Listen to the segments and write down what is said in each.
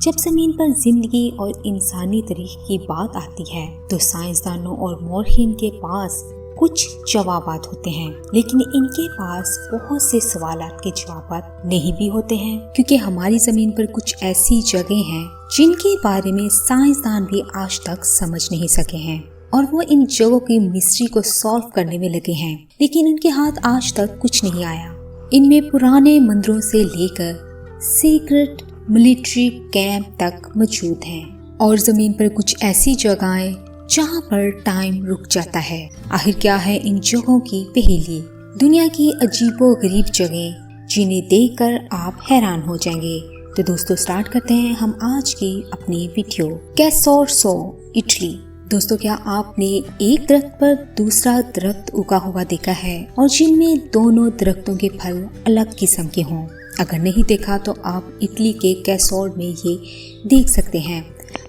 जब जमीन पर जिंदगी और इंसानी तारीख की बात आती है तो साइंसदानों और मौरखीन के पास कुछ जवाबात होते हैं, लेकिन इनके पास बहुत से सवालात के जवाबात नहीं भी होते हैं, क्योंकि हमारी जमीन पर कुछ ऐसी जगह हैं जिनके बारे में साइंसदान भी आज तक समझ नहीं सके हैं और वो इन जगहों की मिस्ट्री को सॉल्व करने में लगे हैं, लेकिन उनके हाथ आज तक कुछ नहीं आया। इनमें पुराने मंदिरों से लेकर सीक्रेट मिलिट्री कैंप तक मौजूद हैं और जमीन पर कुछ ऐसी जगहें जहां पर टाइम रुक जाता है। आखिर क्या है इन जगहों की पहेली? दुनिया की अजीबोगरीब जगह जिन्हें देखकर आप हैरान हो जाएंगे। तो दोस्तों स्टार्ट करते हैं हम आज की अपनी वीडियो। कैसोर्सो, इटली। दोस्तों क्या आपने एक दरख्त पर दूसरा दरख्त उगा हुआ देखा है और जिनमें दोनों दरख्तों के फल अलग किस्म के हों? अगर नहीं देखा तो आप इटली के कैसोर में ये देख सकते हैं,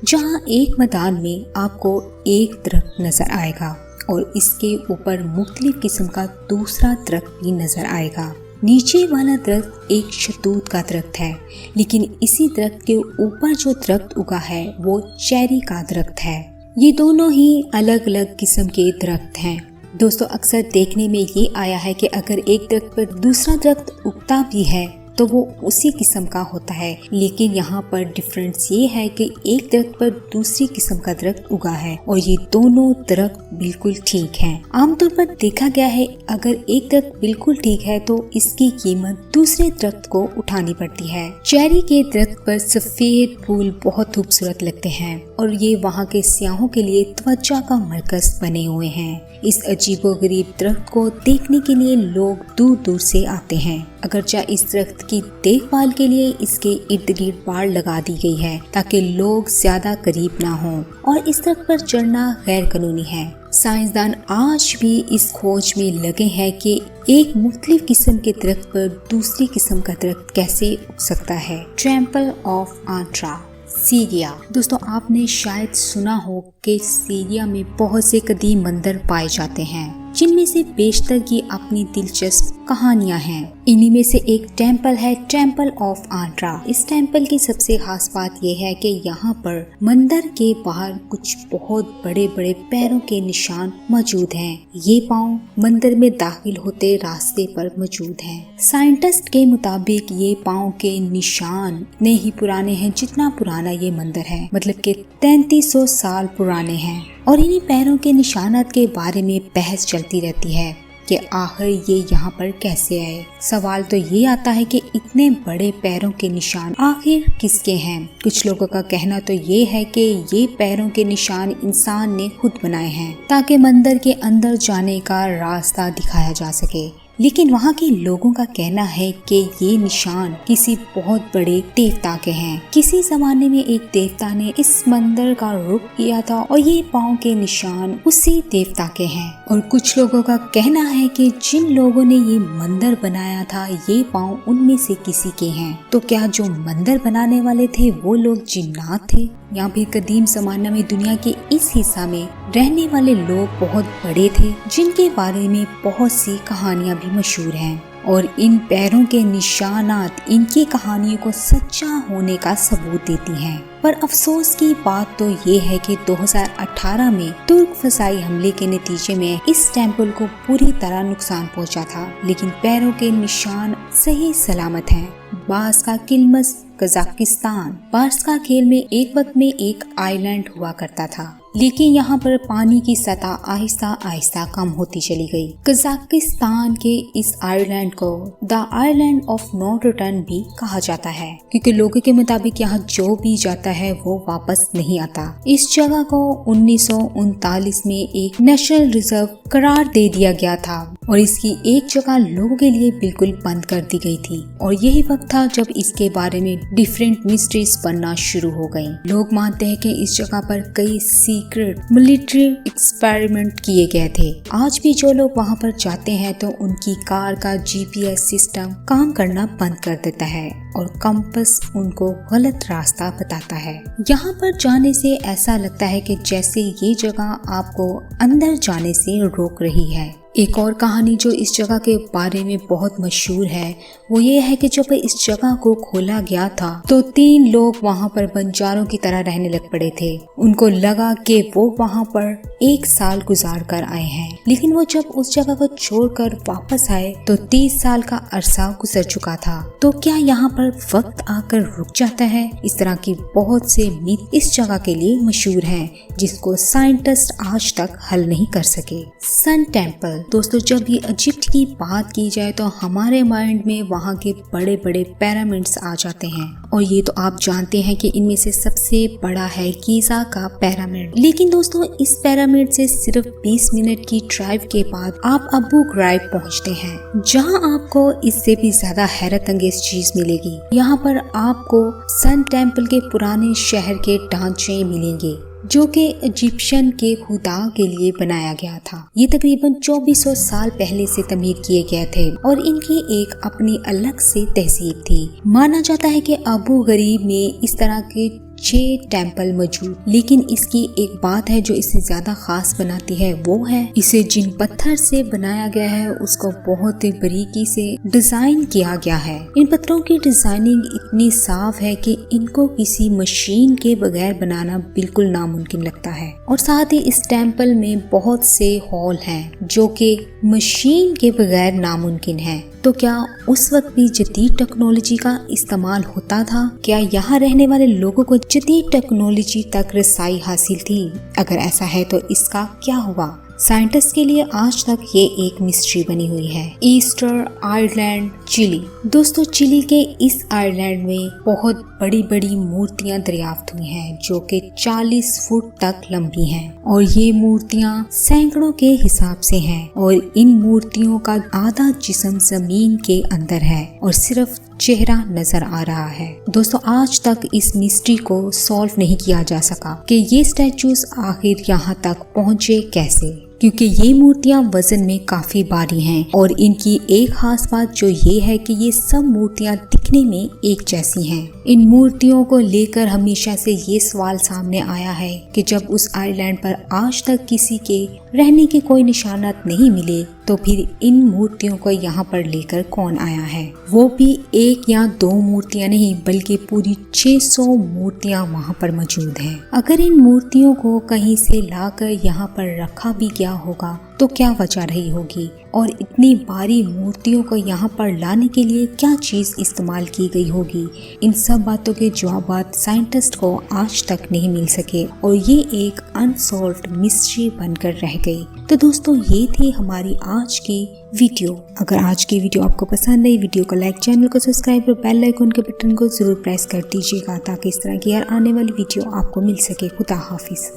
जहां एक मैदान में आपको एक दरख्त नजर आएगा और इसके ऊपर मुख्तलिफ किस्म का दूसरा दरख्त भी नजर आएगा। नीचे वाला दरख्त एक शहतूत का दरख्त है, लेकिन इसी दरख्त के ऊपर जो दरख्त उगा है वो चेरी का दरख्त है। ये दोनों ही अलग अलग किस्म के दरख्त हैं। दोस्तों अक्सर देखने में ये आया है कि अगर एक दरख्त पर दूसरा दरख्त उगता भी है तो वो उसी किस्म का होता है, लेकिन यहाँ पर डिफरेंस ये है कि एक दरख्त पर दूसरी किस्म का दरख्त उगा है और ये दोनों दरख्त बिल्कुल ठीक हैं। आमतौर पर देखा गया है अगर एक दरख्त बिल्कुल ठीक है तो इसकी कीमत दूसरे दरख्त को उठानी पड़ती है। चेरी के दरख्त पर सफेद फूल बहुत खूबसूरत लगते हैं और ये वहाँ के सियाहों के लिए तवज्जो का मरकज बने हुए हैं। इस अजीबोगरीब दरख्त को देखने के लिए लोग दूर दूर से आते हैं। अगरचे इस दरख्त की देखभाल के लिए इसके इर्द गिर्द बाड़ लगा दी गई है ताकि लोग ज्यादा करीब ना हों और इस दरख्त पर चढ़ना गैर कानूनी है। साइंसदान आज भी इस खोज में लगे हैं कि एक मुख्तलिफ किस्म के दरख्त पर दूसरी किस्म का दरख्त कैसे उग सकता है। Temple of Antra, Syria. दोस्तों आपने शायद सुना हो कि सीरिया में बहुत से कदीम मंदिर पाए जाते हैं जिनमें से बेशतर की अपनी दिलचस्प कहानियां हैं। इन्हीं में से एक टेम्पल है टेम्पल ऑफ आंट्रा। इस टेम्पल की सबसे खास बात यह है कि यहाँ पर मंदिर के बाहर कुछ बहुत बड़े बड़े पैरों के निशान मौजूद हैं। ये पांव मंदिर में दाखिल होते रास्ते पर मौजूद हैं। साइंटिस्ट के मुताबिक ये पांव के निशान इतने ही पुराने हैं जितना पुराना ये मंदिर है, मतलब कि 3300 साल पुराने हैं। और इन्हीं पैरों के निशानात के बारे में बहस चलती रहती है कि आखिर ये यहाँ पर कैसे आए। सवाल तो ये आता है कि इतने बड़े पैरों के निशान आखिर किसके हैं? कुछ लोगों का कहना तो ये है कि ये पैरों के निशान इंसान ने खुद बनाए हैं ताकि मंदिर के अंदर जाने का रास्ता दिखाया जा सके, लेकिन वहाँ के लोगों का कहना है कि ये निशान किसी बहुत बड़े देवता के हैं। किसी जमाने में एक देवता ने इस मंदिर का रुख किया था और ये पाँव के निशान उसी देवता के हैं। और कुछ लोगों का कहना है कि जिन लोगों ने ये मंदिर बनाया था ये पाँव उनमें से किसी के हैं। तो क्या जो मंदिर बनाने वाले थे वो लोग जिन्नात थे या फिर कदीम जमाना में दुनिया के इस हिस्सा में रहने वाले लोग बहुत बड़े थे जिनके बारे में बहुत सी कहानियां भी मशहूर हैं और इन पैरों के निशानात इनकी कहानियों को सच्चा होने का सबूत देती हैं। पर अफसोस की बात तो ये है कि 2018 में तुर्क फसाई हमले के नतीजे में इस टेम्पल को पूरी तरह नुकसान पहुंचा था, लेकिन पैरों के निशान सही सलामत हैं। बास का किल्मस, कजाकिस्तान। बास का खेल में एक वक्त में एक आइलैंड हुआ करता था, लेकिन यहाँ पर पानी की सतह आहिस्ता आहिस्ता कम होती चली गई। कजाकिस्तान के इस आइलैंड को the island of no return भी कहा जाता है, क्योंकि लोगों के मुताबिक यहाँ जो भी जाता है वो वापस नहीं आता। इस जगह को 1939 में एक नेशनल रिजर्व करार दे दिया गया था और इसकी एक जगह लोगों के लिए बिल्कुल बंद कर दी गई थी और यही वक्त था जब इसके बारे में डिफरेंट मिस्ट्रीज बनना शुरू हो गयी। लोग मानते हैं कि इस जगह पर कई सीक्रेट मिलिट्री एक्सपेरिमेंट किए गए थे। आज भी जो लोग वहां पर जाते हैं तो उनकी कार का जीपीएस सिस्टम काम करना बंद कर देता है और कंपास उनको गलत रास्ता बताता है। यहाँ पर जाने से ऐसा लगता है कि जैसे ये जगह आपको अंदर जाने से रोक रही है। एक और कहानी जो इस जगह के बारे में बहुत मशहूर है वो ये है कि जब इस जगह को खोला गया था तो 3 लोग वहाँ पर बंजारों की तरह रहने लग पड़े थे। उनको लगा कि वो वहाँ पर 1 साल गुजार कर आए हैं, लेकिन वो जब उस जगह को छोड़कर वापस आए तो 30 साल का अरसा गुजर चुका था। तो क्या यहाँ पर वक्त आकर रुक जाता है? इस तरह की बहुत से मीथ इस जगह के लिए मशहूर हैं, जिसको साइंटिस्ट आज तक हल नहीं कर सके। सन टेम्पल दोस्तों, जब ये इजिप्ट की बात की जाए तो हमारे माइंड में वहाँ के बड़े बड़े पिरामिड्स आ जाते हैं, और ये तो आप जानते हैं कि इनमें से सबसे बड़ा है गीजा का पिरामिड। लेकिन दोस्तों, इस पिरामिड से सिर्फ 20 मिनट की ड्राइव के बाद आप अबू ग्राइब पहुँचते हैं, जहाँ आपको इससे भी ज्यादा हैरत अंगेज चीज मिलेगी। यहाँ पर आपको सन टेम्पल के पुराने शहर के ढांचे मिलेंगे जो कि इजिप्शियन के खुदा के लिए बनाया गया था। ये तकरीबन 2400 साल पहले से तमीर किए गए थे और इनकी एक अपनी अलग से तहजीब थी। माना जाता है कि अबू गरीब में इस तरह के 6 टेम्पल मौजूद, लेकिन इसकी एक बात है जो इसे ज्यादा खास बनाती है, वो है इसे जिन पत्थर से बनाया गया है उसको बहुत ही बारीकी से डिजाइन किया गया है। इन पत्थरों की डिजाइनिंग इतनी साफ है कि इनको किसी मशीन के बगैर बनाना बिल्कुल नामुमकिन लगता है। और साथ ही इस टेम्पल में बहुत से हॉल हैं जो कि मशीन के बगैर नामुमकिन है। तो क्या उस वक्त भी जदीद टेक्नोलॉजी का इस्तेमाल होता था? क्या यहाँ रहने वाले लोगों को जदीद टेक्नोलॉजी तक रसाई हासिल थी? अगर ऐसा है तो इसका क्या हुआ? साइंटिस्ट के लिए आज तक ये एक मिस्ट्री बनी हुई है। Easter island, Chile. दोस्तों, चिली के इस आइलैंड में बहुत बड़ी बड़ी मूर्तियां दरियाफ्त हुई हैं जो कि 40 फुट तक लंबी हैं, और ये मूर्तियां सैकड़ों के हिसाब से हैं, और इन मूर्तियों का आधा जिस्म जमीन के अंदर है और सिर्फ चेहरा नजर आ रहा है। दोस्तों, आज तक इस मिस्ट्री को सॉल्व नहीं किया जा सका कि ये स्टैचूज आखिर यहाँ तक पहुँचे कैसे, क्योंकि ये मूर्तियां वजन में काफी भारी हैं, और इनकी एक खास बात जो ये है कि ये सब मूर्तियां दिखने में एक जैसी हैं। इन मूर्तियों को लेकर हमेशा से ये सवाल सामने आया है कि जब उस आइलैंड पर आज तक किसी के रहने के कोई निशानात नहीं मिले तो फिर इन मूर्तियों को यहाँ पर लेकर कौन आया है? वो भी 1 या 2 मूर्तियाँ नहीं बल्कि पूरी 600 मूर्तियाँ वहाँ पर मौजूद हैं। अगर इन मूर्तियों को कहीं से लाकर यहाँ पर रखा भी गया होगा तो क्या वजह रही होगी, और इतनी भारी मूर्तियों को यहाँ पर लाने के लिए क्या चीज इस्तेमाल की गई होगी? इन सब बातों के जवाब साइंटिस्ट को आज तक नहीं मिल सके और ये एक अनसॉल्व्ड मिस्ट्री बनकर रह गई। तो दोस्तों, ये थी हमारी आज की वीडियो। अगर आज की वीडियो आपको पसंद आई, वीडियो को लाइक, चैनल को सब्सक्राइब और बेल आइकन के बटन को जरूर प्रेस कर दीजिएगा ताकि इस तरह की हर आने वाली वीडियो आपको मिल सके। खुदा हाफिज।